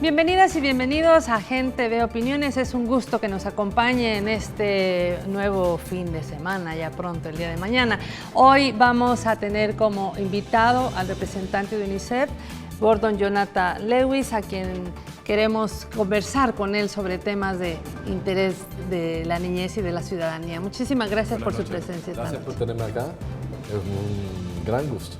Bienvenidas y bienvenidos a Gente Ve Opiniones. Es un gusto que nos acompañe en este nuevo fin de semana, ya pronto, el día de mañana. Hoy vamos a tener como invitado al representante de UNICEF, Gordon Jonathan Lewis, a quien queremos conversar con él sobre temas de interés de la niñez y de la ciudadanía. Muchísimas gracias por su presencia esta noche. Gracias por tenerme acá, es un gran gusto.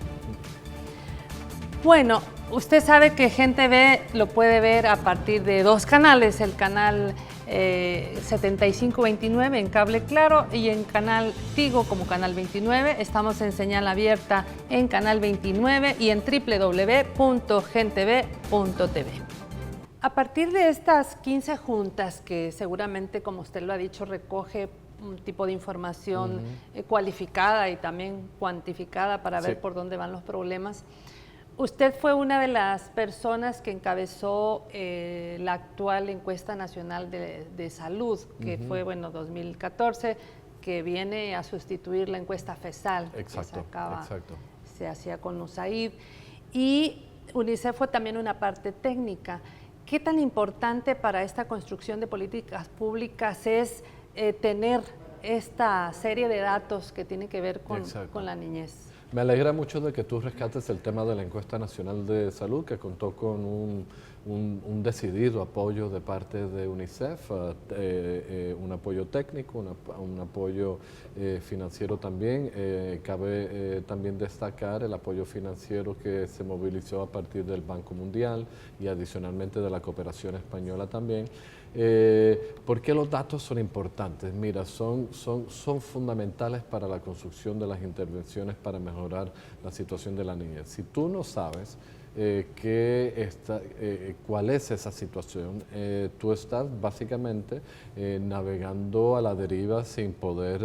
Bueno, usted sabe que Gente Ve lo puede ver a partir de dos canales, el canal 7529 en Cable Claro y en canal Tigo como canal 29. Estamos en señal abierta en canal 29 y en www.genteve.tv. A partir de estas 15 juntas que seguramente, como usted lo ha dicho, recoge un tipo de información cualificada y también cuantificada para ver por dónde van los problemas. Usted fue una de las personas que encabezó la actual encuesta nacional de salud, que fue, 2014, que viene a sustituir la encuesta FESAL, Exacto, se hacía con USAID. Y UNICEF fue también una parte técnica. ¿Qué tan importante para esta construcción de políticas públicas es tener esta serie de datos que tienen que ver con la niñez? Me alegra mucho de que tú rescates el tema de la encuesta nacional de salud, que contó con un decidido apoyo de parte de UNICEF, un apoyo técnico, un apoyo financiero también. Cabe también destacar el apoyo financiero que se movilizó a partir del Banco Mundial y adicionalmente de la cooperación española también. ¿Por qué los datos son importantes? Mira, son fundamentales para la construcción de las intervenciones para mejorar la situación de la niñez. Si tú no sabes cuál es esa situación, tú estás básicamente navegando a la deriva sin poder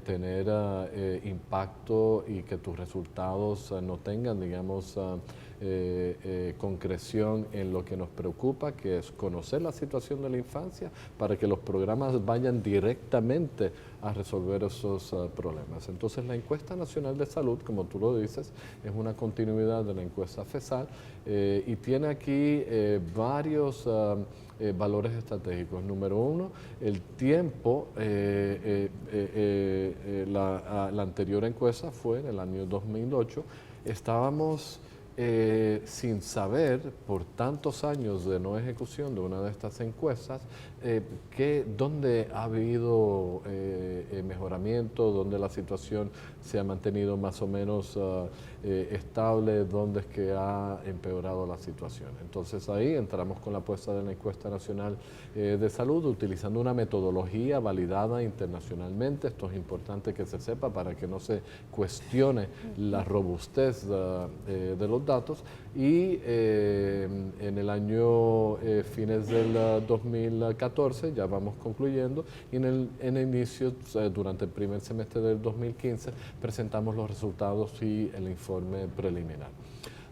tener impacto y que tus resultados no tengan, digamos, concreción en lo que nos preocupa, que es conocer la situación de la infancia para que los programas vayan directamente a resolver esos problemas. Entonces, la encuesta nacional de salud, como tú lo dices, es una continuidad de la encuesta FESAL y tiene aquí varios valores estratégicos. Número uno, el tiempo. La anterior encuesta fue en el año 2008. Estábamos sin saber, por tantos años de no ejecución de una de estas encuestas, dónde ha habido mejoramiento, dónde la situación se ha mantenido más o menos estable, dónde es que ha empeorado la situación. Entonces ahí entramos con la apuesta de la encuesta nacional de salud, utilizando una metodología validada internacionalmente. Esto es importante que se sepa para que no se cuestione la robustez de los datos. Y en el año fines del 2014, ya vamos concluyendo, y en el inicio, durante el primer semestre del 2015, presentamos los resultados y el informe preliminar.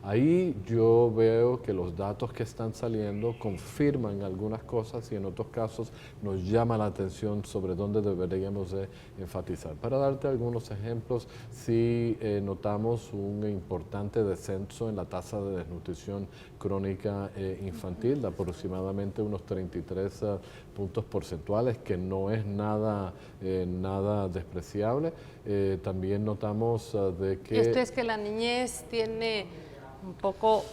Ahí yo veo que los datos que están saliendo confirman algunas cosas y en otros casos nos llama la atención sobre dónde deberíamos de enfatizar. Para darte algunos ejemplos, sí notamos un importante descenso en la tasa de desnutrición crónica infantil, de aproximadamente unos 33 puntos porcentuales, que no es nada despreciable. También notamos de que... ¿Y esto es que la niñez tiene un poco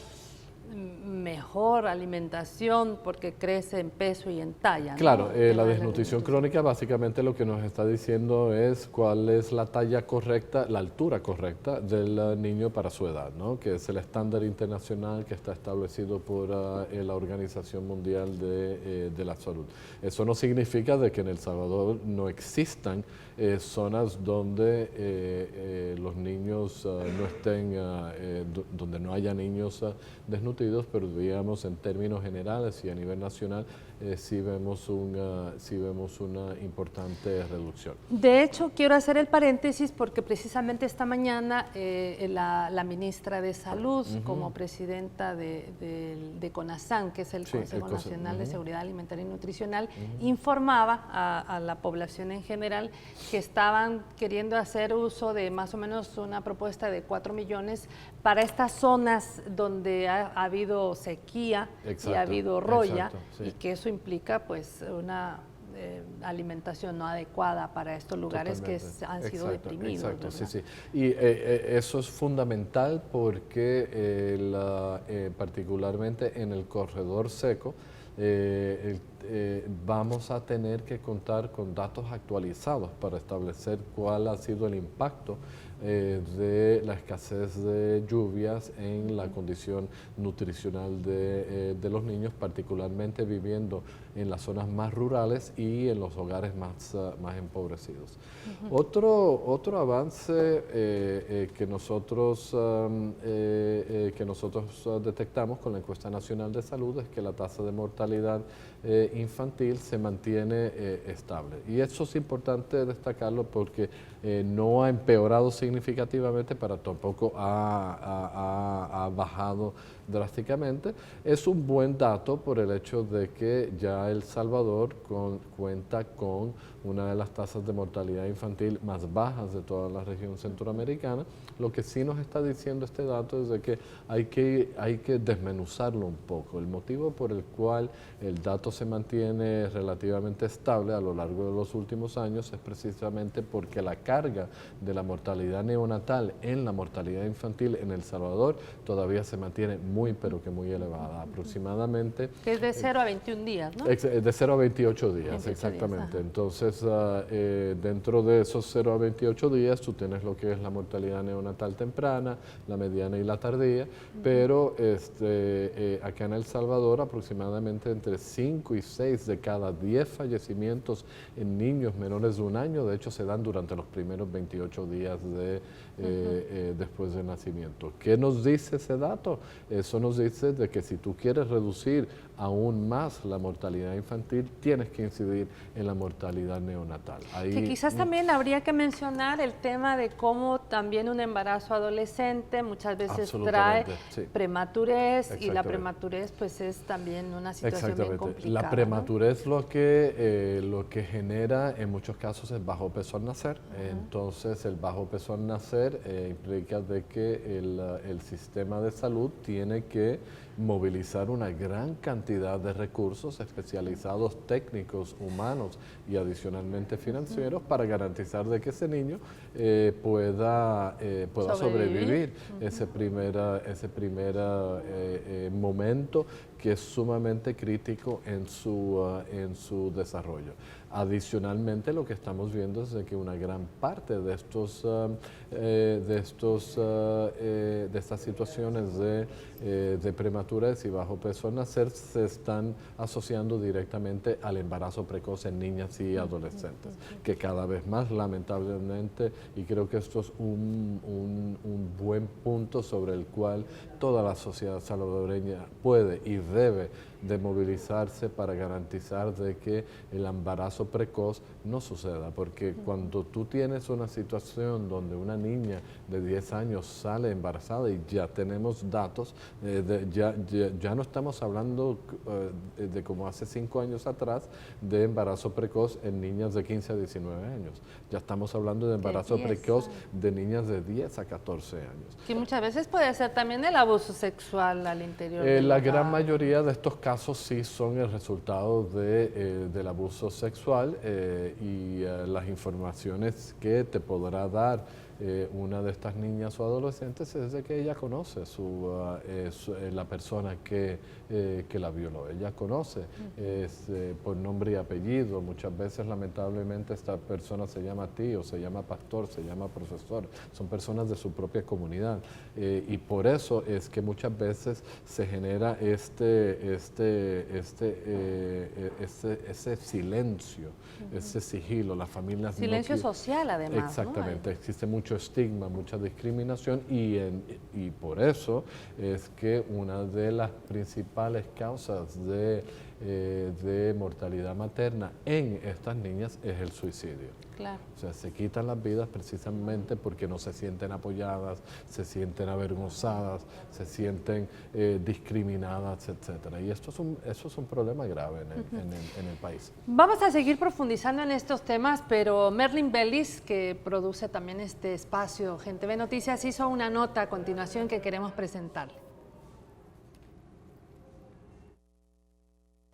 mejor alimentación porque crece en peso y en talla, ¿no? Claro, la desnutrición crónica básicamente lo que nos está diciendo es cuál es la talla correcta, la altura correcta del niño para su edad, ¿no? Que es el estándar internacional que está establecido por la Organización Mundial de la Salud. Eso no significa de que en El Salvador no existan zonas donde los niños no estén, donde no haya niños desnutridos, pero digamos en términos generales y a nivel nacional sí vemos una importante reducción. De hecho, quiero hacer el paréntesis porque precisamente esta mañana la ministra de Salud, como presidenta de CONASAN, que es el Consejo Nacional de Seguridad Alimentaria y Nutricional, informaba a la población en general que estaban queriendo hacer uso de más o menos una propuesta de 4 millones para estas zonas donde ha habido sequía y ha habido roya, y que eso implica pues una alimentación no adecuada para estos lugares que han sido deprimidos. Exacto, sí, sí. Y eso es fundamental porque particularmente en el corredor seco vamos a tener que contar con datos actualizados para establecer cuál ha sido el impacto de la escasez de lluvias en la condición nutricional de los niños, particularmente viviendo en las zonas más rurales y en los hogares más empobrecidos. Otro avance que nosotros detectamos con la encuesta nacional de salud es que la tasa de mortalidad infantil se mantiene estable. Y eso es importante destacarlo porque no ha empeorado significativamente, pero tampoco ha bajado drásticamente. Es un buen dato por el hecho de que ya El Salvador cuenta con una de las tasas de mortalidad infantil más bajas de toda la región centroamericana. Lo que sí nos está diciendo este dato es de que hay que desmenuzarlo un poco. El motivo por el cual el dato se mantiene relativamente estable a lo largo de los últimos años es precisamente porque la carga de la mortalidad neonatal en la mortalidad infantil en El Salvador todavía se mantiene muy, pero que muy elevada, aproximadamente. Que es de 0 a 21 días, ¿no? De 0 a 28 días, 28 exactamente. días, entonces, dentro de esos 0 a 28 días, tú tienes lo que es la mortalidad neonatal temprana, la mediana y la tardía, pero acá en El Salvador aproximadamente entre 5 y 6 de cada 10 fallecimientos en niños menores de 1 año, de hecho se dan durante los primeros 28 días después del nacimiento. ¿Qué nos dice ese dato? Eso nos dice de que si tú quieres reducir aún más la mortalidad infantil, tienes que incidir en la mortalidad neonatal. Ahí, que quizás también habría que mencionar el tema de cómo también un embarazo adolescente muchas veces trae prematurez, y la prematurez pues es también una situación bien complicada. La prematurez, ¿no? lo que genera en muchos casos es bajo peso al nacer. Entonces el bajo peso al nacer implica de que el sistema de salud tiene que movilizar una gran cantidad de recursos especializados, técnicos, humanos y adicionalmente financieros para garantizar de que ese niño pueda sobrevivir ese primer momento que es sumamente crítico en su desarrollo. Adicionalmente, lo que estamos viendo es de que una gran parte de estas situaciones de prematurez y bajo peso al nacer se están asociando directamente al embarazo precoz en niñas y adolescentes, que cada vez más, lamentablemente, y creo que esto es un buen punto sobre el cual toda la sociedad salvadoreña puede y debe de movilizarse para garantizar de que el embarazo precoz no suceda, porque cuando tú tienes una situación donde una niña de 10 años sale embarazada y ya tenemos datos, ya no estamos hablando de como hace 5 años atrás de embarazo precoz en niñas de 15 a 19 años, ya estamos hablando de embarazo precoz de niñas de 10 a 14 años. Que muchas veces puede ser también el abuso sexual al interior la gran mayoría de estos casos sí son el resultado del abuso sexual y las informaciones que te podrá dar una de estas niñas o adolescentes es de que ella conoce la persona que la violó. Ella conoce por nombre y apellido. Muchas veces, lamentablemente, esta persona se llama tío, se llama pastor, se llama profesor. Son personas de su propia comunidad. Y por eso es que muchas veces se genera ese silencio, ese sigilo. Las familias silencio social, además. Exactamente. ¿No? Existe mucho estigma, mucha discriminación y por eso es que una de las principales causas de de mortalidad materna en estas niñas es el suicidio. Claro. O sea, se quitan las vidas precisamente porque no se sienten apoyadas, se sienten avergonzadas, se sienten discriminadas, etcétera. Y eso es un problema grave en el país. Vamos a seguir profundizando en estos temas, pero Merlin Bellis, que produce también este espacio Gente Ve Noticias, hizo una nota a continuación que queremos presentarle.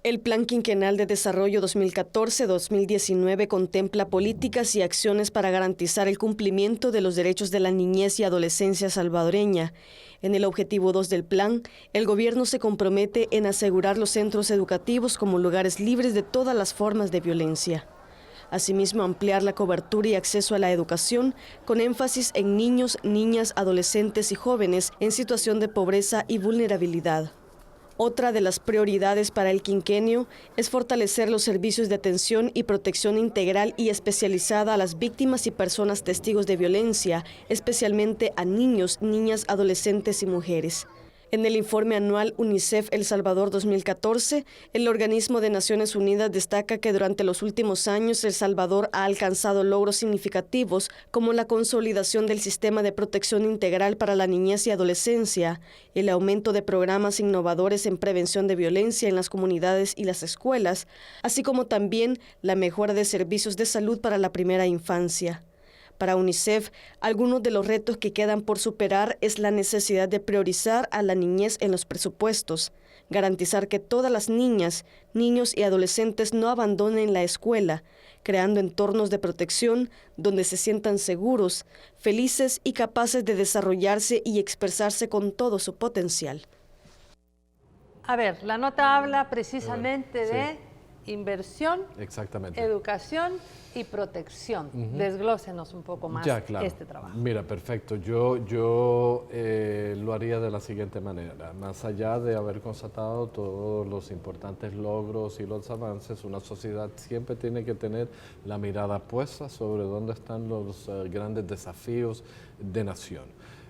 El Plan Quinquenal de Desarrollo 2014-2019 contempla políticas y acciones para garantizar el cumplimiento de los derechos de la niñez y adolescencia salvadoreña. En el objetivo 2 del plan, el gobierno se compromete en asegurar los centros educativos como lugares libres de todas las formas de violencia. Asimismo, ampliar la cobertura y acceso a la educación con énfasis en niños, niñas, adolescentes y jóvenes en situación de pobreza y vulnerabilidad. Otra de las prioridades para el quinquenio es fortalecer los servicios de atención y protección integral y especializada a las víctimas y personas testigos de violencia, especialmente a niños, niñas, adolescentes y mujeres. En el informe anual UNICEF El Salvador 2014, el organismo de Naciones Unidas destaca que durante los últimos años El Salvador ha alcanzado logros significativos como la consolidación del sistema de protección integral para la niñez y adolescencia, el aumento de programas innovadores en prevención de violencia en las comunidades y las escuelas, así como también la mejora de servicios de salud para la primera infancia. Para UNICEF, algunos de los retos que quedan por superar es la necesidad de priorizar a la niñez en los presupuestos, garantizar que todas las niñas, niños y adolescentes no abandonen la escuela, creando entornos de protección donde se sientan seguros, felices y capaces de desarrollarse y expresarse con todo su potencial. A ver, la nota habla precisamente de inversión, educación y protección. Desglósenos un poco más este trabajo. Mira, perfecto. Yo lo haría de la siguiente manera. Más allá de haber constatado todos los importantes logros y los avances, una sociedad siempre tiene que tener la mirada puesta sobre dónde están los grandes desafíos de nación.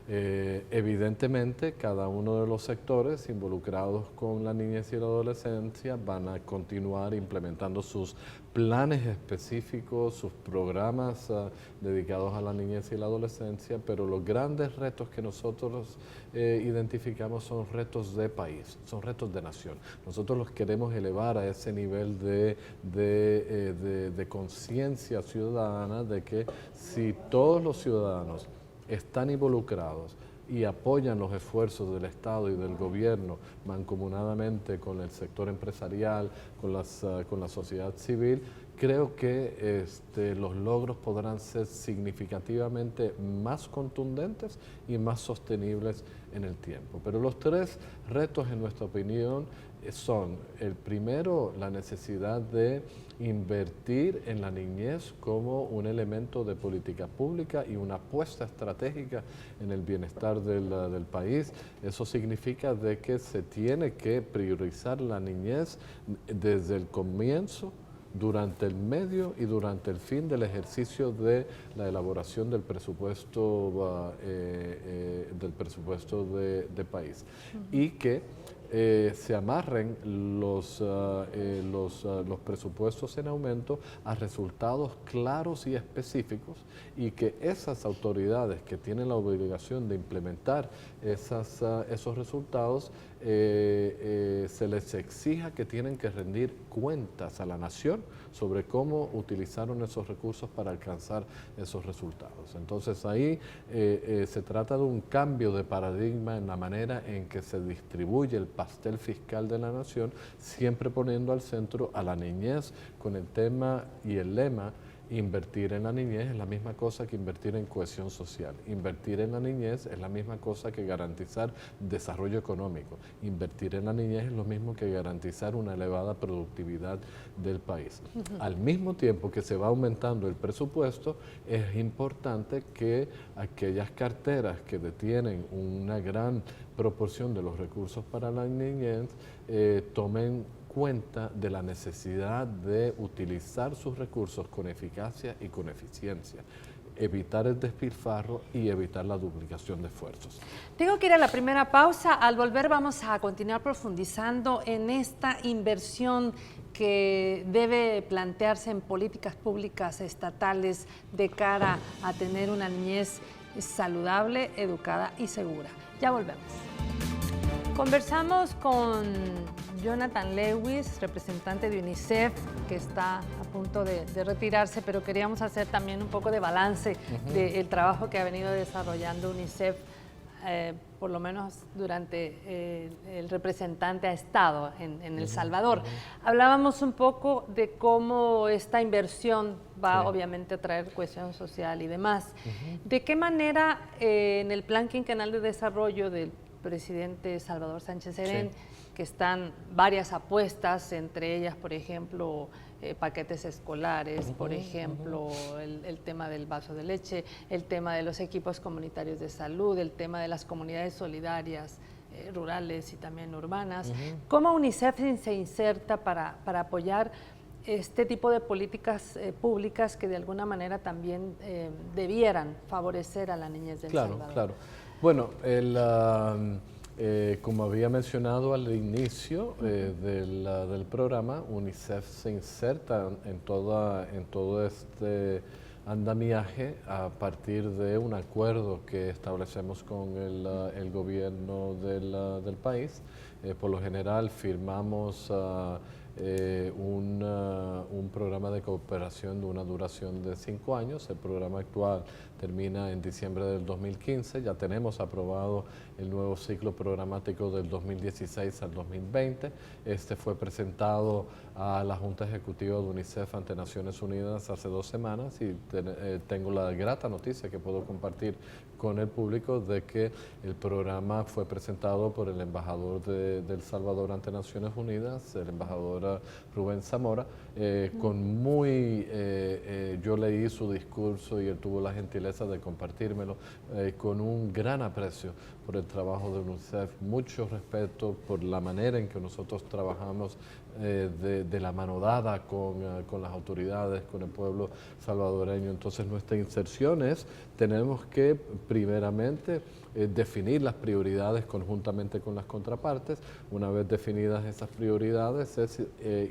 Evidentemente, cada uno de los sectores involucrados con la niñez y la adolescencia van a continuar implementando sus planes específicos, sus programas dedicados a la niñez y la adolescencia, pero los grandes retos que nosotros identificamos son retos de país, son retos de nación. Nosotros los queremos elevar a ese nivel de conciencia ciudadana de que si todos los ciudadanos están involucrados y apoyan los esfuerzos del Estado y del gobierno mancomunadamente con el sector empresarial, con la sociedad civil, creo que los logros podrán ser significativamente más contundentes y más sostenibles en el tiempo. Pero los tres retos, en nuestra opinión, son el primero, la necesidad de invertir en la niñez como un elemento de política pública y una apuesta estratégica en el bienestar del país. Eso significa de que se tiene que priorizar la niñez desde el comienzo, durante el medio y durante el fin del ejercicio de la elaboración del presupuesto de país. Y que se amarren los presupuestos en aumento a resultados claros y específicos, y que esas autoridades que tienen la obligación de implementar esos resultados se les exija que tienen que rendir cuentas a la nación sobre cómo utilizaron esos recursos para alcanzar esos resultados. Entonces ahí se trata de un cambio de paradigma en la manera en que se distribuye el pastel fiscal de la nación, siempre poniendo al centro a la niñez con el tema y el lema: invertir en la niñez es la misma cosa que invertir en cohesión social. Invertir en la niñez es la misma cosa que garantizar desarrollo económico. Invertir en la niñez es lo mismo que garantizar una elevada productividad del país. Al mismo tiempo que se va aumentando el presupuesto, es importante que aquellas carteras que detienen una gran proporción de los recursos para la niñez tomen cuenta de la necesidad de utilizar sus recursos con eficacia y con eficiencia. evitar el despilfarro y evitar la duplicación de esfuerzos. Tengo que ir a la primera pausa. Al volver vamos a continuar profundizando en esta inversión que debe plantearse en políticas públicas estatales de cara a tener una niñez saludable, educada y segura. Ya volvemos. Conversamos con Jonathan Lewis, representante de UNICEF, que está a punto de retirarse, pero queríamos hacer también un poco de balance del trabajo que ha venido desarrollando UNICEF, por lo menos durante el representante ha estado en El Salvador. Hablábamos un poco de cómo esta inversión va obviamente a traer cohesión social y demás. ¿De qué manera en el Plan Quinquenal de Desarrollo del presidente Salvador Sánchez Serén, que están varias apuestas, entre ellas, por ejemplo, paquetes escolares, por ejemplo, el tema del vaso de leche, el tema de los equipos comunitarios de salud, el tema de las comunidades solidarias rurales y también urbanas? ¿Cómo UNICEF se inserta para apoyar este tipo de políticas públicas que de alguna manera también debieran favorecer a la niñez del Salvador? Claro. Bueno, como había mencionado al inicio del programa, UNICEF se inserta en todo este andamiaje a partir de un acuerdo que establecemos con el gobierno del país. Por lo general firmamos un programa de cooperación de una duración de 5 años. El programa actual termina en diciembre del 2015. Ya tenemos aprobado el nuevo ciclo programático del 2016 al 2020. Este fue presentado a la Junta Ejecutiva de UNICEF ante Naciones Unidas hace 2 semanas y tengo la grata noticia que puedo compartir con el público de que el programa fue presentado por el embajador de El Salvador ante Naciones Unidas, el embajador Rubén Zamora, yo leí su discurso y él tuvo la gentileza de compartírmelo con un gran aprecio por el trabajo de UNICEF, mucho respeto por la manera en que nosotros trabajamos de la mano dada con las autoridades, con el pueblo salvadoreño. Entonces nuestra inserción es, tenemos que primeramente definir las prioridades conjuntamente con las contrapartes. Una vez definidas esas prioridades es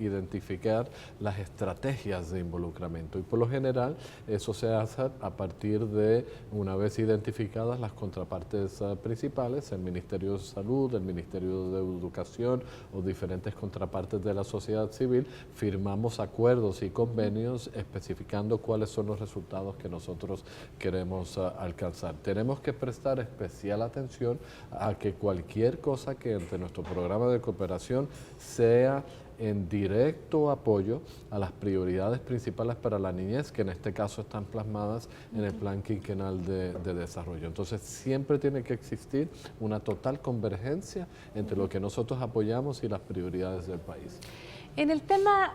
identificar las estrategias de involucramiento y por lo general eso se hace a partir de, una vez identificadas las contrapartes principales, el Ministerio de Salud, el Ministerio de Educación o diferentes contrapartes de la sociedad civil, firmamos acuerdos y convenios especificando cuáles son los resultados que nosotros queremos alcanzar. Tenemos que prestar especial atención a que cualquier cosa que entre nuestro programa de cooperación sea en directo apoyo a las prioridades principales para la niñez, que en este caso están plasmadas en el Plan Quinquenal de Desarrollo. Entonces, siempre tiene que existir una total convergencia entre lo que nosotros apoyamos y las prioridades del país. En el tema,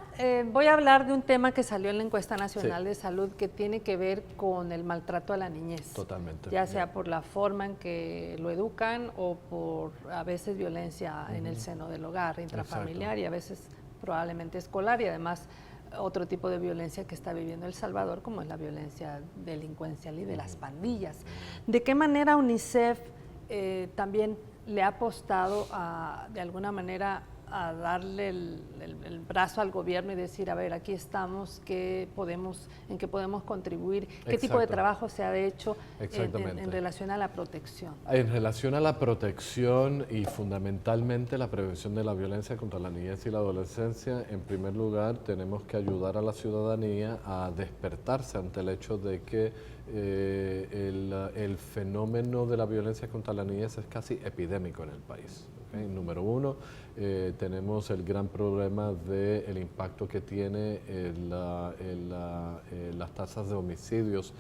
voy a hablar de un tema que salió en la encuesta nacional de salud que tiene que ver con el maltrato a la niñez. Totalmente. Ya sea por la forma en que lo educan o por a veces violencia en el seno del hogar, intrafamiliar y a veces probablemente escolar y además otro tipo de violencia que está viviendo El Salvador como es la violencia delincuencial y de las pandillas. ¿De qué manera UNICEF también le ha apostado de alguna manera a darle el brazo al gobierno y decir, a ver, aquí estamos, en qué podemos contribuir, qué tipo de trabajo se ha hecho en relación a la protección? En relación a la protección y fundamentalmente la prevención de la violencia contra la niñez y la adolescencia, en primer lugar tenemos que ayudar a la ciudadanía a despertarse ante el hecho de que el fenómeno de la violencia contra la niñez es casi epidémico en el país. Número uno, tenemos el gran problema del impacto que tiene las tasas de homicidios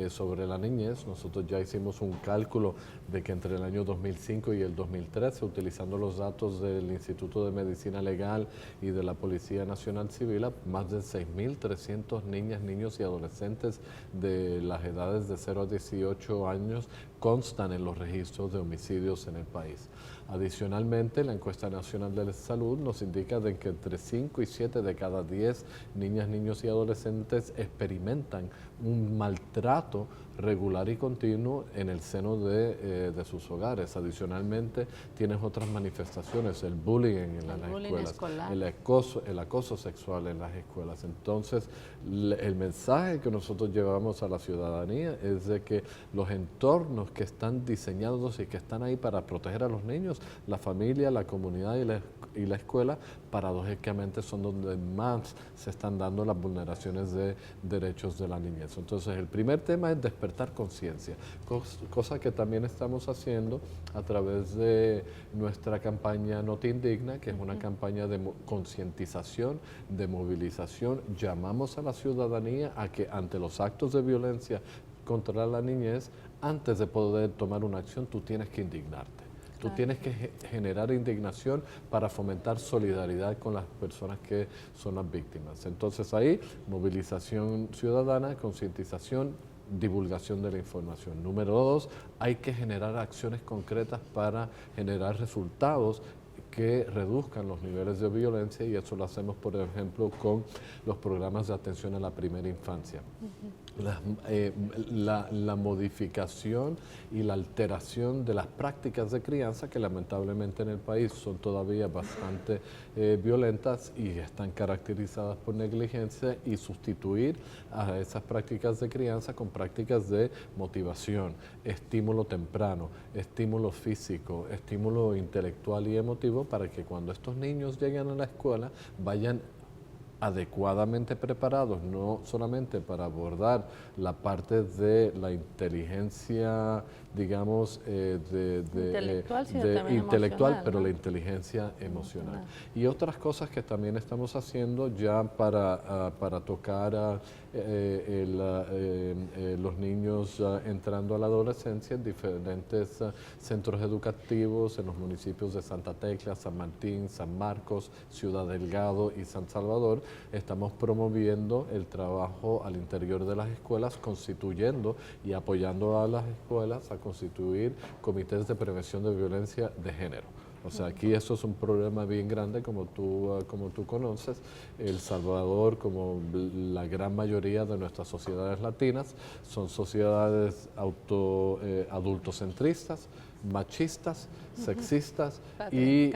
sobre la niñez. Nosotros ya hicimos un cálculo de que entre el año 2005 y el 2013, utilizando los datos del Instituto de Medicina Legal y de la Policía Nacional Civil, más de 6.300 niñas, niños y adolescentes de las edades de 0 a 18 años constan en los registros de homicidios en el país. Adicionalmente, la encuesta nacional de salud nos indica de que entre 5 y 7 de cada 10 niñas, niños y adolescentes experimentan un maltrato regular y continuo en el seno de sus hogares. Adicionalmente, tienes otras manifestaciones, el bullying en las escuelas, el acoso sexual en las escuelas. Entonces, el mensaje que nosotros llevamos a la ciudadanía es de que los entornos que están diseñados y que están ahí para proteger a los niños, la familia, la comunidad y la escuela, paradójicamente son donde más se están dando las vulneraciones de derechos de la niñez. Entonces, el primer tema es despertar conciencia, cosa que también estamos haciendo a través de nuestra campaña No Te Indigna, que es una campaña de concientización, de movilización. Llamamos a la ciudadanía a que ante los actos de violencia contra la niñez, antes de poder tomar una acción, tú tienes que indignarte. Tú tienes que generar indignación para fomentar solidaridad con las personas que son las víctimas. Entonces ahí, movilización ciudadana, concientización, divulgación de la información. Número 2, hay que generar acciones concretas para generar resultados que reduzcan los niveles de violencia, y eso lo hacemos, por ejemplo, con los programas de atención a la primera infancia. La modificación y la alteración de las prácticas de crianza, que lamentablemente en el país son todavía bastante violentas y están caracterizadas por negligencia, y sustituir a esas prácticas de crianza con prácticas de motivación, estímulo temprano, estímulo físico, estímulo intelectual y emotivo, para que cuando estos niños lleguen a la escuela vayan adecuadamente preparados, no solamente para abordar la parte de la inteligencia, digamos, intelectual, pero ¿no? La inteligencia emocional. Y otras cosas que también estamos haciendo ya para tocar a los niños entrando a la adolescencia en diferentes centros educativos en los municipios de Santa Tecla, San Martín, San Marcos, Ciudad Delgado y San Salvador. Estamos promoviendo el trabajo al interior de las escuelas, constituyendo y apoyando a las escuelas a constituir comités de prevención de violencia de género. O sea, aquí eso es un problema bien grande, como tú conoces. El Salvador, como la gran mayoría de nuestras sociedades latinas, son sociedades adultocentristas, machistas, sexistas y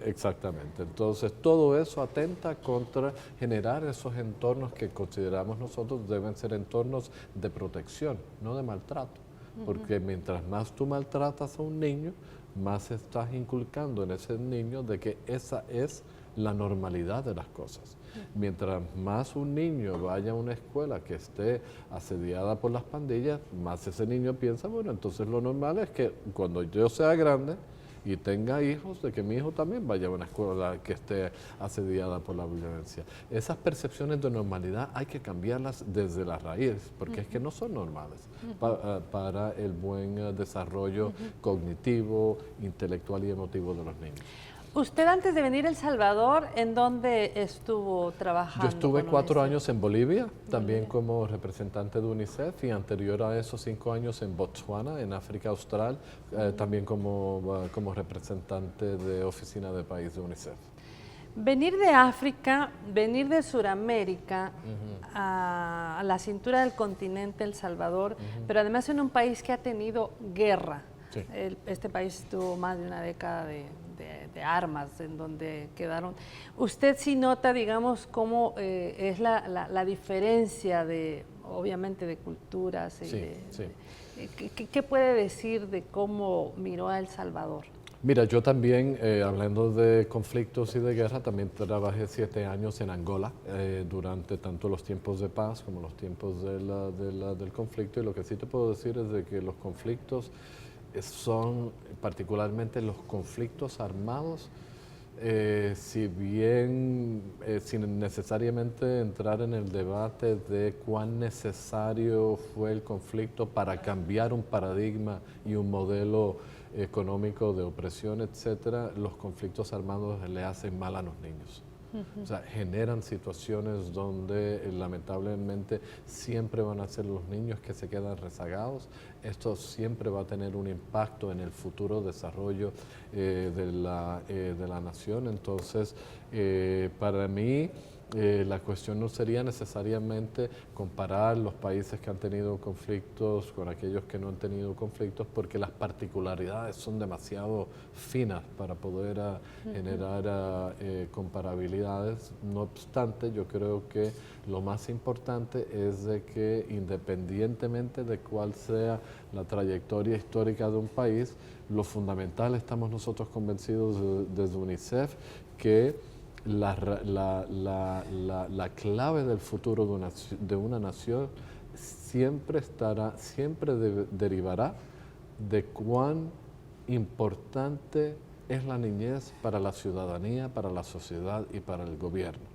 exactamente. Entonces, todo eso atenta contra generar esos entornos que consideramos nosotros deben ser entornos de protección, no de maltrato. Porque mientras más tú maltratas a un niño, más estás inculcando en ese niño de que esa es la normalidad de las cosas. Mientras más un niño vaya a una escuela que esté asediada por las pandillas, más ese niño piensa, bueno, entonces lo normal es que cuando yo sea grande y tenga hijos, de que mi hijo también vaya a una escuela que esté asediada por la violencia. Esas percepciones de normalidad hay que cambiarlas desde la raíz, porque es que no son normales para el buen desarrollo cognitivo, intelectual y emotivo de los niños. Usted, antes de venir a El Salvador, ¿en dónde estuvo trabajando? Yo estuve 4 años en Bolivia, también como representante de UNICEF, y anterior a esos 5 años en Botswana, en África Austral, también como representante de oficina de país de UNICEF. Venir de África, venir de Sudamérica a la cintura del continente, El Salvador, pero además en un país que ha tenido guerra. Sí. Este país tuvo más de una década de armas en donde quedaron. Usted sí nota, digamos, cómo es la diferencia de, obviamente, de culturas. ¿Qué puede decir de cómo miró a El Salvador? Mira, yo también, hablando de conflictos y de guerra, también trabajé 7 años en Angola durante tanto los tiempos de paz como los tiempos del conflicto, y lo que sí te puedo decir es de que los conflictos son, particularmente los conflictos armados, si bien sin necesariamente entrar en el debate de cuán necesario fue el conflicto para cambiar un paradigma y un modelo económico de opresión, etcétera, los conflictos armados le hacen mal a los niños. O sea, generan situaciones donde lamentablemente siempre van a ser los niños que se quedan rezagados. Esto siempre va a tener un impacto en el futuro desarrollo de la nación. Entonces, para mí, la cuestión no sería necesariamente comparar los países que han tenido conflictos con aquellos que no han tenido conflictos, porque las particularidades son demasiado finas para poder generar comparabilidades. No obstante, yo creo que lo más importante es de que, independientemente de cuál sea la trayectoria histórica de un país, lo fundamental, estamos nosotros convencidos desde UNICEF, que la clave del futuro de una nación siempre derivará de cuán importante es la niñez para la ciudadanía, para la sociedad y para el gobierno.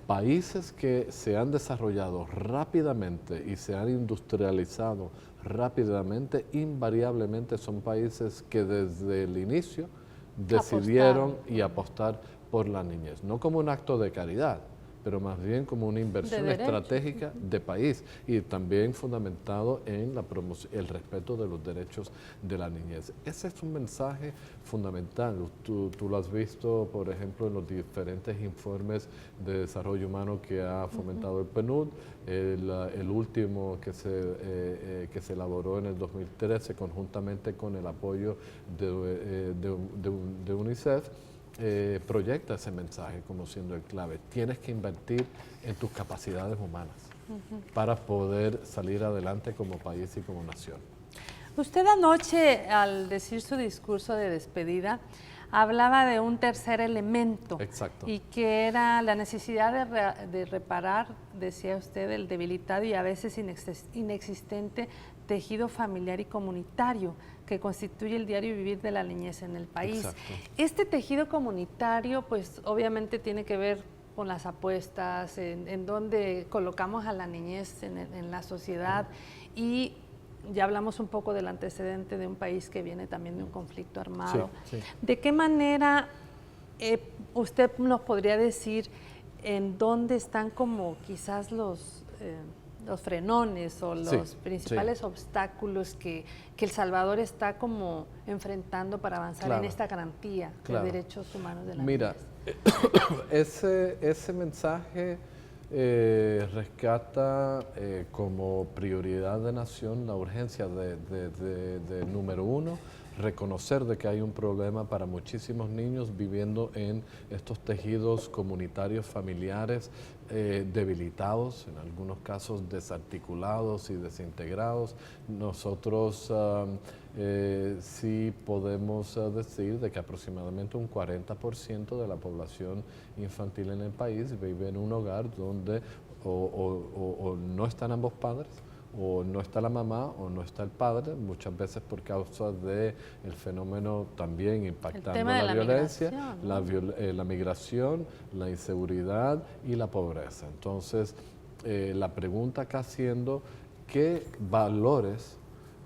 Países que se han desarrollado rápidamente y se han industrializado rápidamente, invariablemente son países que desde el inicio decidieron y apostar por la niñez, no como un acto de caridad, pero más bien como una inversión estratégica de país y también fundamentado en la promoción, el respeto de los derechos de la niñez. Ese es un mensaje fundamental. Tú lo has visto, por ejemplo, en los diferentes informes de desarrollo humano que ha fomentado el PNUD, el último que se elaboró en el 2013 conjuntamente con el apoyo de UNICEF. Proyecta ese mensaje como siendo el clave. Tienes que invertir en tus capacidades humanas para poder salir adelante como país y como nación. Usted anoche, al decir su discurso de despedida, hablaba de un tercer elemento. Exacto. Y que era la necesidad de reparar, decía usted, el debilitado y a veces inexistente tejido familiar y comunitario que constituye el diario vivir de la niñez en el país. Exacto. Este tejido comunitario, pues obviamente tiene que ver con las apuestas, en donde colocamos a la niñez en la sociedad, y ya hablamos un poco del antecedente de un país que viene también de un conflicto armado. Sí, sí. ¿De qué manera usted nos podría decir en dónde están como quizás los frenones o los principales obstáculos que El Salvador está como enfrentando para avanzar en esta garantía de derechos humanos de la niñez? Ese mensaje rescata como prioridad de nación la urgencia de número uno, reconocer de que hay un problema para muchísimos niños viviendo en estos tejidos comunitarios familiares debilitados, en algunos casos desarticulados y desintegrados. Nosotros sí podemos decir de que aproximadamente un 40% de la población infantil en el país vive en un hogar donde o no están ambos padres, o no está la mamá o no está el padre, muchas veces por causa del fenómeno también impactando la violencia, la migración, la inseguridad y la pobreza. Entonces, la pregunta acá siendo, ¿qué valores,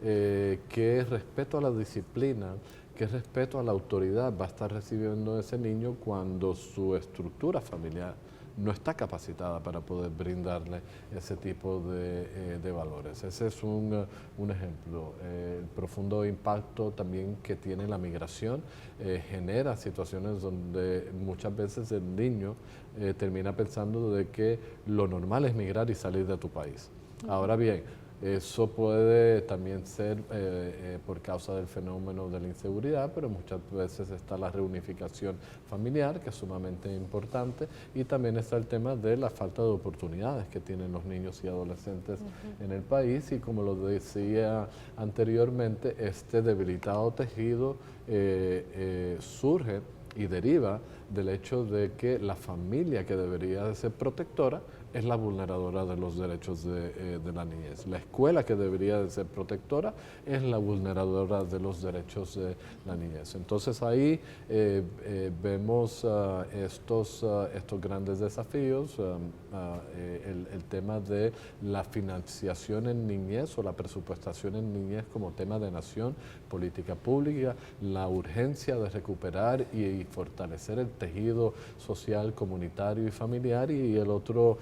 qué respeto a la disciplina, qué respeto a la autoridad va a estar recibiendo ese niño cuando su estructura familiar no está capacitada para poder brindarle ese tipo de valores? Ese es un ejemplo. El profundo impacto también que tiene la migración genera situaciones donde muchas veces el niño termina pensando de que lo normal es migrar y salir de tu país. Ahora bien, eso puede también ser por causa del fenómeno de la inseguridad, pero muchas veces está la reunificación familiar, que es sumamente importante, y también está el tema de la falta de oportunidades que tienen los niños y adolescentes en el país, y como lo decía anteriormente, este debilitado tejido surge y deriva del hecho de que la familia que debería de ser protectora es la vulneradora de los derechos de la niñez. La escuela que debería de ser protectora es la vulneradora de los derechos de la niñez. Entonces ahí vemos estos grandes desafíos, el tema de la financiación en niñez o la presupuestación en niñez como tema de nación, política pública, la urgencia de recuperar y fortalecer el tejido social, comunitario y familiar, y el otro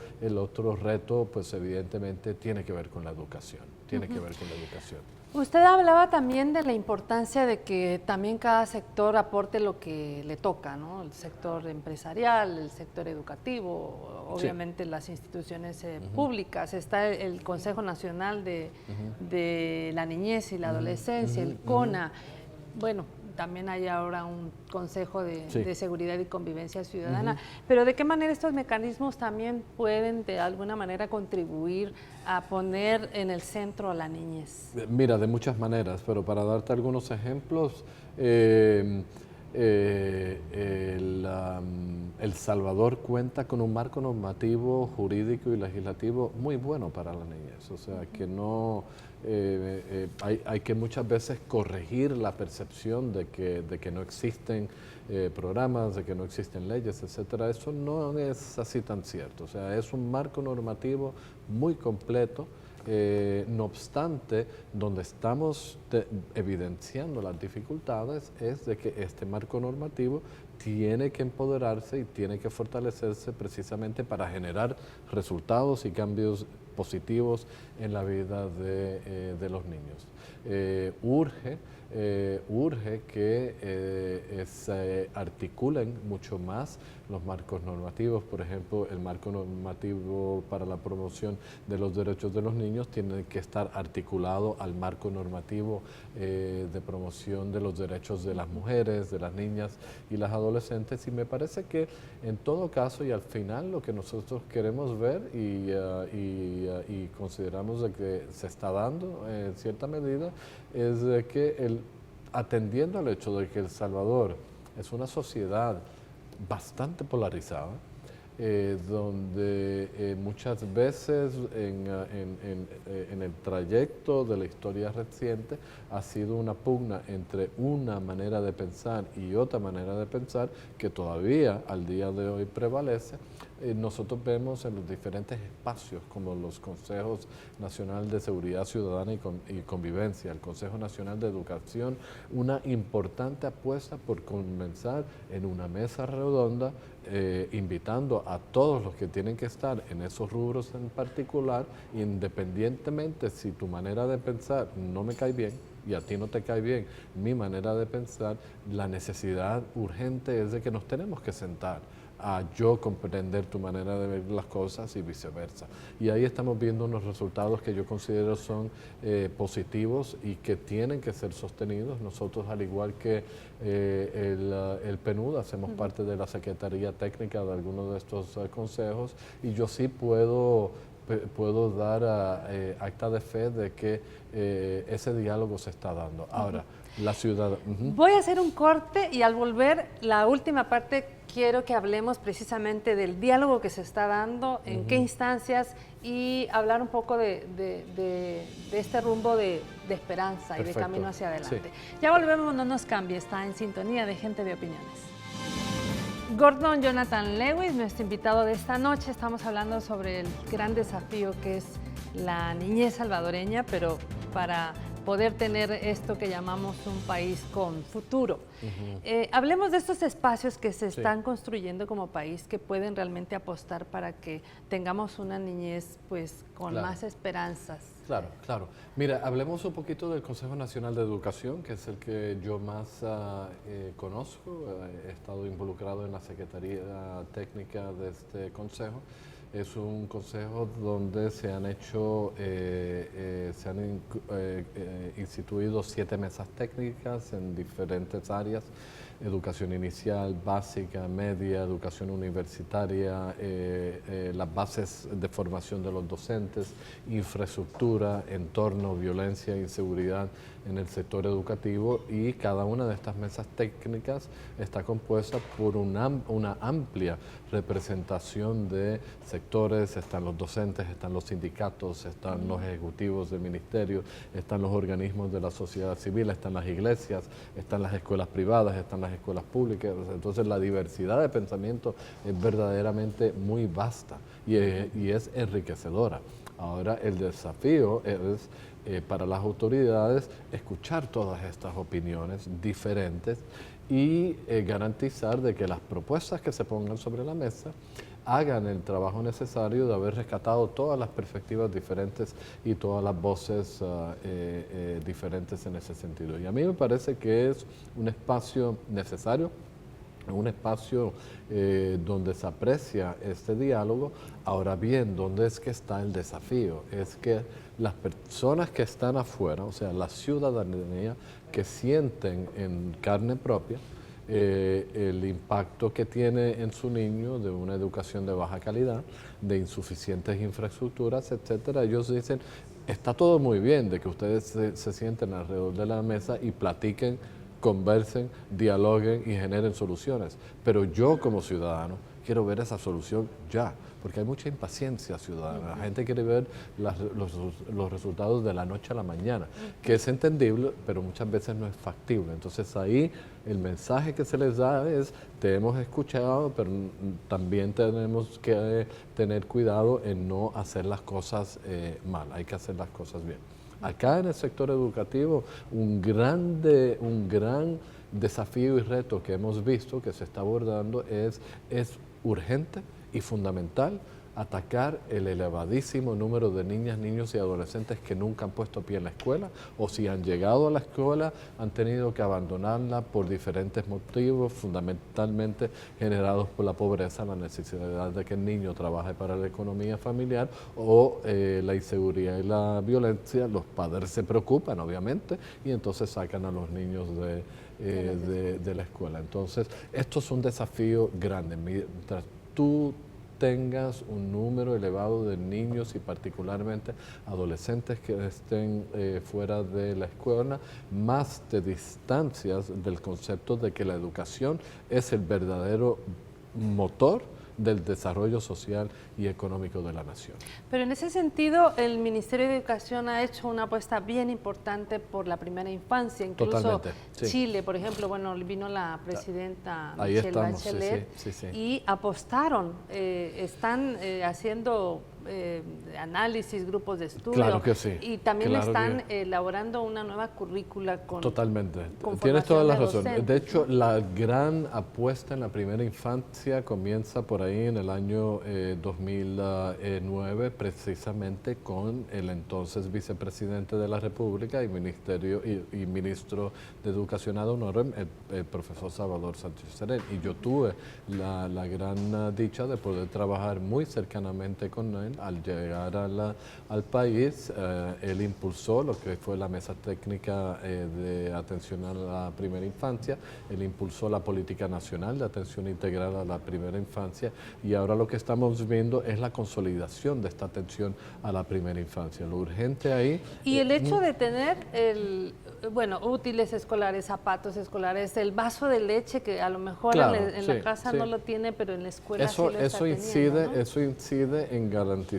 reto, pues evidentemente tiene que ver con la educación, Usted hablaba también de la importancia de que también cada sector aporte lo que le toca, ¿no? El sector empresarial, el sector educativo, obviamente sí. Las instituciones públicas. Está el Consejo Nacional de la Niñez y la Adolescencia, el CONA. Bueno, también hay ahora un Consejo de Seguridad y Convivencia Ciudadana, pero ¿de qué manera estos mecanismos también pueden de alguna manera contribuir a poner en el centro a la niñez? Mira, de muchas maneras, pero para darte algunos ejemplos, El Salvador cuenta con un marco normativo, jurídico y legislativo muy bueno para la niñez, o sea que no... hay que muchas veces corregir la percepción de que no existen programas, de que no existen leyes, etcétera. Eso no es así tan cierto. O sea, es un marco normativo muy completo. No obstante, donde estamos evidenciando las dificultades es de que este marco normativo tiene que empoderarse y tiene que fortalecerse precisamente para generar resultados y cambios positivos en la vida de los niños. Urge que se articulen mucho más los marcos normativos. Por ejemplo, el marco normativo para la promoción de los derechos de los niños tiene que estar articulado al marco normativo de promoción de los derechos de las mujeres, de las niñas y las adolescentes, y me parece que en todo caso y al final lo que nosotros queremos ver y consideramos de que se está dando en cierta medida es de que atendiendo al hecho de que El Salvador es una sociedad bastante polarizada, donde muchas veces en el trayecto de la historia reciente ha sido una pugna entre una manera de pensar y otra manera de pensar que todavía al día de hoy prevalece. Nosotros vemos en los diferentes espacios como los Consejos Nacional de Seguridad Ciudadana y Convivencia, el Consejo Nacional de Educación, una importante apuesta por comenzar en una mesa redonda invitando a todos los que tienen que estar en esos rubros en particular, independientemente si tu manera de pensar no me cae bien y a ti no te cae bien mi manera de pensar, la necesidad urgente es de que nos tenemos que sentar a yo comprender tu manera de ver las cosas y viceversa. Y ahí estamos viendo unos resultados que yo considero son positivos y que tienen que ser sostenidos. Nosotros, al igual que el PNUD, hacemos parte de la Secretaría Técnica de algunos de estos consejos, y yo sí puedo dar acta de fe de que ese diálogo se está dando. Ahora, la ciudad... Voy a hacer un corte y al volver, la última parte, quiero que hablemos precisamente del diálogo que se está dando, en qué instancias, y hablar un poco de este rumbo de esperanza. Perfecto. Y de camino hacia adelante. Sí. Ya volvemos, no nos cambie, está en sintonía de Gente de Opiniones. Gordon Jonathan Lewis, nuestro invitado de esta noche. Estamos hablando sobre el gran desafío que es la niñez salvadoreña, pero para poder tener esto que llamamos un país con futuro. Hablemos de estos espacios que se están construyendo como país, que pueden realmente apostar para que tengamos una niñez pues con más esperanzas. Claro. Mira, hablemos un poquito del Consejo Nacional de Educación, que es el que yo más conozco. He estado involucrado en la Secretaría Técnica de este consejo. Es un consejo donde se han instituido 7 mesas técnicas en diferentes áreas: educación inicial, básica, media, educación universitaria, las bases de formación de los docentes, infraestructura, entorno, violencia e inseguridad en el sector educativo, y cada una de estas mesas técnicas está compuesta por una amplia representación de sectores. Están los docentes, están los sindicatos, están los ejecutivos del ministerio, están los organismos de la sociedad civil, están las iglesias, están las escuelas privadas, están las escuelas públicas. Entonces la diversidad de pensamiento es verdaderamente muy vasta y es enriquecedora. Ahora el desafío es para las autoridades escuchar todas estas opiniones diferentes y garantizar de que las propuestas que se pongan sobre la mesa hagan el trabajo necesario de haber rescatado todas las perspectivas diferentes y todas las voces diferentes en ese sentido. Y a mí me parece que es un espacio necesario, un espacio donde se aprecia este diálogo. Ahora bien, ¿dónde es que está el desafío? Es que las personas que están afuera, o sea, la ciudadanía que sienten en carne propia el impacto que tiene en su niño de una educación de baja calidad, de insuficientes infraestructuras, etcétera, ellos dicen, está todo muy bien de que ustedes se sienten alrededor de la mesa y platiquen, conversen, dialoguen y generen soluciones. Pero yo como ciudadano quiero ver esa solución ya, porque hay mucha impaciencia ciudadana. La gente quiere ver los resultados de la noche a la mañana, que es entendible, pero muchas veces no es factible. Entonces ahí el mensaje que se les da es, te hemos escuchado, pero también tenemos que tener cuidado en no hacer las cosas mal, hay que hacer las cosas bien. Acá en el sector educativo, un gran desafío y reto que hemos visto que se está abordando es urgente y fundamental atacar el elevadísimo número de niñas, niños y adolescentes que nunca han puesto pie en la escuela, o si han llegado a la escuela han tenido que abandonarla por diferentes motivos, fundamentalmente generados por la pobreza, la necesidad de que el niño trabaje para la economía familiar o la inseguridad y la violencia. Los padres se preocupan, obviamente, y entonces sacan a los niños de la escuela. Entonces, esto es un desafío grande. Mientras tú tengas un número elevado de niños y particularmente adolescentes que estén fuera de la escuela, más te distancias del concepto de que la educación es el verdadero motor del desarrollo social y económico de la nación. Pero en ese sentido, el Ministerio de Educación ha hecho una apuesta bien importante por la primera infancia. Incluso Totalmente, sí. Chile, por ejemplo, bueno, vino la presidenta Ahí Michelle estamos, Bachelet sí. y apostaron, están haciendo análisis, grupos de estudio. Claro que sí. Y también claro están elaborando una nueva currícula con Totalmente. con Tienes toda la formación razón. de De hecho, la gran apuesta en la primera infancia comienza por ahí en el año 2009, precisamente con el entonces vicepresidente de la República y ministro de Educación ad honorem, el profesor Salvador Sánchez Serén. Y yo tuve la gran dicha de poder trabajar muy cercanamente con él. Al llegar al país, él impulsó lo que fue la mesa técnica de atención a la primera infancia, él impulsó la política nacional de atención integral a la primera infancia, y ahora lo que estamos viendo es la consolidación de esta atención a la primera infancia. Lo urgente ahí... Y el hecho de tener útiles escolares, zapatos escolares, el vaso de leche que a lo mejor claro, en la casa no lo tiene, pero en la escuela sí lo está incide, teniendo, ¿no? Eso incide en garantizar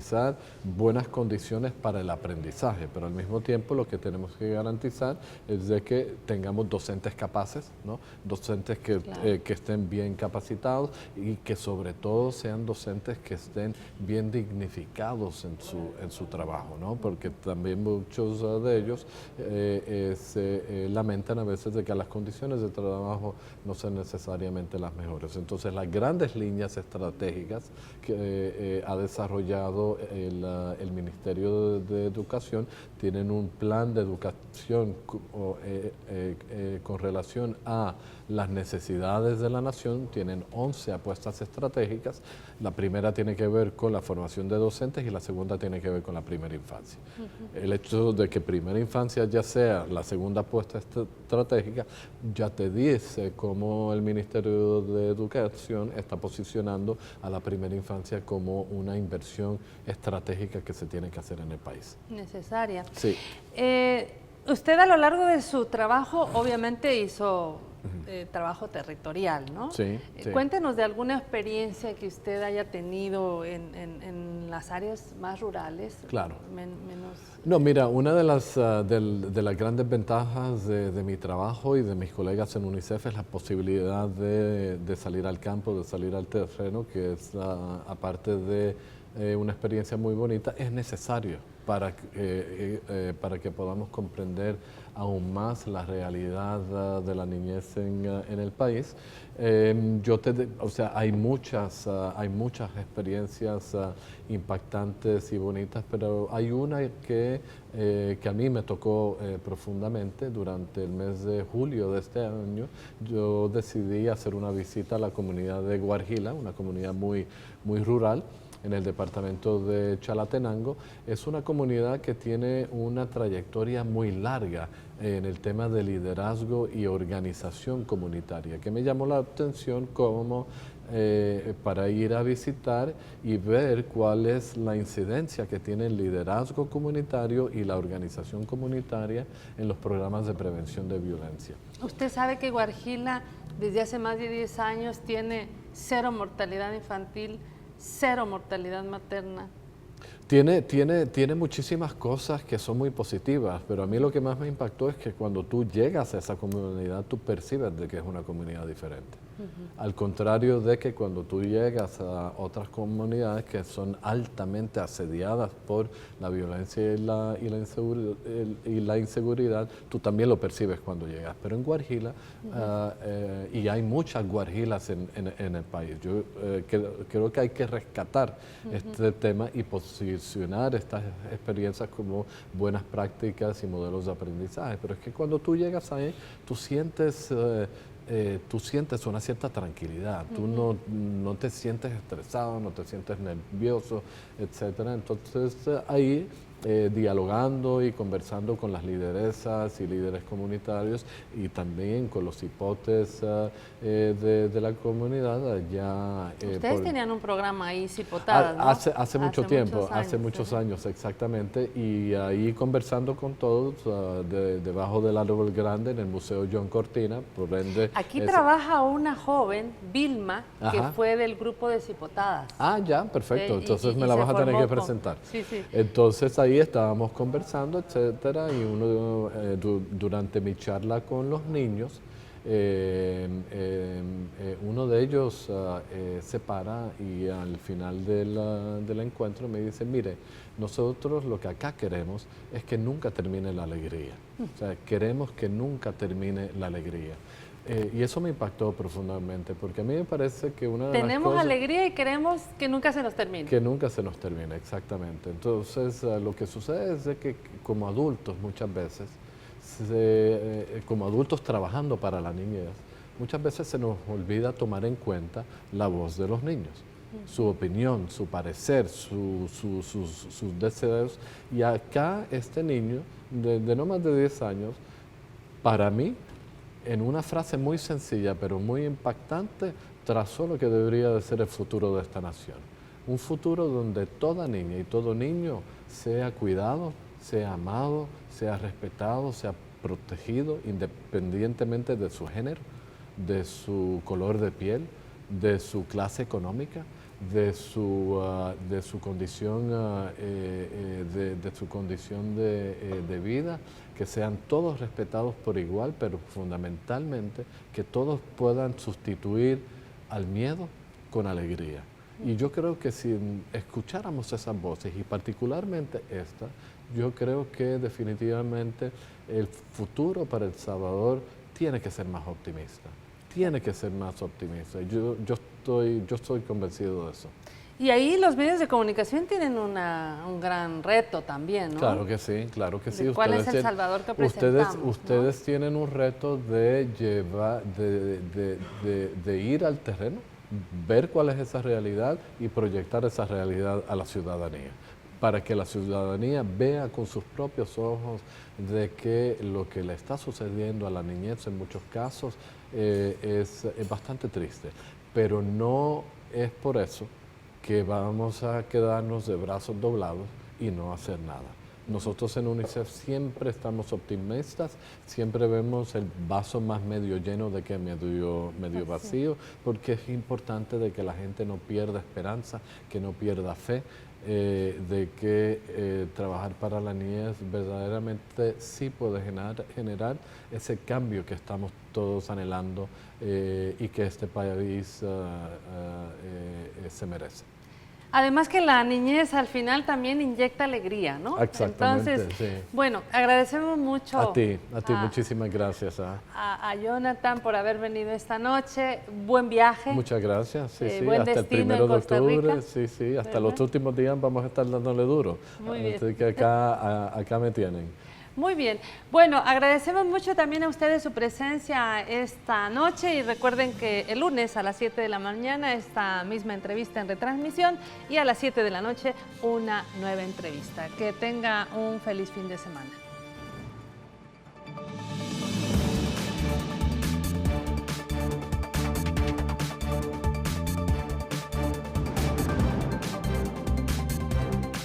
buenas condiciones para el aprendizaje, pero al mismo tiempo lo que tenemos que garantizar es de que tengamos docentes capaces, ¿no? Docentes que estén bien capacitados y que sobre todo sean docentes que estén bien dignificados en su trabajo, ¿no? Porque también muchos de ellos se lamentan a veces de que las condiciones de trabajo no sean necesariamente las mejores. Entonces, las grandes líneas estratégicas que ha desarrollado el Ministerio de Educación tienen un plan de educación con relación a las necesidades de la nación, tienen 11 apuestas estratégicas. La primera tiene que ver con la formación de docentes y la segunda tiene que ver con la primera infancia. El hecho de que primera infancia ya sea la segunda apuesta estratégica ya te dice cómo el Ministerio de Educación está posicionando a la primera infancia como una inversión estratégica que se tiene que hacer en el país. Necesaria. Sí. Usted a lo largo de su trabajo obviamente hizo trabajo territorial, ¿no? Sí. Cuéntenos de alguna experiencia que usted haya tenido en las áreas más rurales. Claro. Menos... No, mira, una de las grandes ventajas de mi trabajo y de mis colegas en UNICEF es la posibilidad de salir al campo, de salir al terreno, que es aparte de una experiencia muy bonita, es necesario para que podamos comprender aún más la realidad de la niñez en el país. O sea, hay muchas experiencias impactantes y bonitas, pero hay una que a mí me tocó profundamente. Durante el mes de julio de este año. Yo decidí hacer una visita a la comunidad de Guarjila, una comunidad muy rural, en el departamento de Chalatenango. Es una comunidad que tiene una trayectoria muy larga en el tema de liderazgo y organización comunitaria, que me llamó la atención como para ir a visitar y ver cuál es la incidencia que tiene el liderazgo comunitario y la organización comunitaria en los programas de prevención de violencia. Usted sabe que Guarjila desde hace más de 10 años tiene 0 mortalidad infantil, 0 mortalidad materna. Tiene muchísimas cosas que son muy positivas, pero a mí lo que más me impactó es que cuando tú llegas a esa comunidad, tú percibes de que es una comunidad diferente. Al contrario de que cuando tú llegas a otras comunidades que son altamente asediadas por la violencia y la inseguridad, tú también lo percibes cuando llegas. Pero en Guarjila, y hay muchas Guarjilas en el país, yo creo que hay que rescatar este tema y posicionar estas experiencias como buenas prácticas y modelos de aprendizaje. Pero es que cuando tú llegas ahí, tú sientes una cierta tranquilidad, tú no te sientes estresado, no te sientes nervioso, etcétera. Entonces ahí dialogando y conversando con las lideresas y líderes comunitarios y también con los hipotes de la comunidad. Ustedes tenían un programa ahí, Cipotadas, ¿no? Hace mucho tiempo, hace muchos años exactamente, y ahí conversando con todos debajo del árbol grande en el Museo John Cortina, por ende... Aquí trabaja una joven, Vilma, que fue del grupo de Cipotadas. Ah, ya, perfecto, entonces me la vas a tener que presentar. Sí, sí. Entonces ahí estábamos conversando, etcétera, y durante mi charla con los niños, uno de ellos se para y al final del encuentro me dice: mire, nosotros lo que acá queremos es que nunca termine la alegría. O sea, queremos que nunca termine la alegría. Y eso me impactó profundamente, porque a mí me parece que una de las cosas... Tenemos alegría y queremos que nunca se nos termine. Que nunca se nos termine, exactamente. Entonces, lo que sucede es de que como adultos muchas veces, como adultos trabajando para la niñez, muchas veces se nos olvida tomar en cuenta la voz de los niños, su opinión, su parecer, sus deseos. Y acá este niño de no más de 10 años, para mí, en una frase muy sencilla pero muy impactante, trazó lo que debería de ser el futuro de esta nación. Un futuro donde toda niña y todo niño sea cuidado, sea amado, sea respetado, sea protegido, independientemente de su género, de su color de piel, de su clase económica, de su condición de vida, que sean todos respetados por igual, pero fundamentalmente que todos puedan sustituir al miedo con alegría. Y yo creo que si escucháramos esas voces, y particularmente esta, yo creo que definitivamente el futuro para El Salvador tiene que ser más optimista. Tiene que ser más optimista. Yo estoy convencido de eso. Y ahí los medios de comunicación tienen un gran reto también, ¿no? Claro que sí, claro que sí. ¿Cuál es El Salvador que presentamos? Ustedes tienen un reto de llevar, de ir al terreno, ver cuál es esa realidad y proyectar esa realidad a la ciudadanía, para que la ciudadanía vea con sus propios ojos de que lo que le está sucediendo a la niñez en muchos casos es bastante triste, pero no es por eso que vamos a quedarnos de brazos doblados y no hacer nada. Nosotros en UNICEF siempre estamos optimistas, siempre vemos el vaso más medio lleno de que medio vacío, porque es importante de que la gente no pierda esperanza, que no pierda fe, de que trabajar para la niñez verdaderamente sí puede generar ese cambio que estamos todos anhelando y que este país se merece. Además que la niñez al final también inyecta alegría, ¿no? Exactamente, Entonces, sí. bueno, agradecemos mucho A ti, muchísimas gracias. a Jonathan por haber venido esta noche. Buen viaje. Muchas gracias, sí, sí, buen hasta el destino 1 en de Costa octubre, Rica, sí, sí, hasta ¿verdad? los últimos días vamos a estar dándole duro. Muy bien. Así que acá me tienen. Muy bien. Bueno, agradecemos mucho también a ustedes su presencia esta noche y recuerden que el lunes a las 7 de la mañana esta misma entrevista en retransmisión y a las 7 de la noche una nueva entrevista. Que tenga un feliz fin de semana.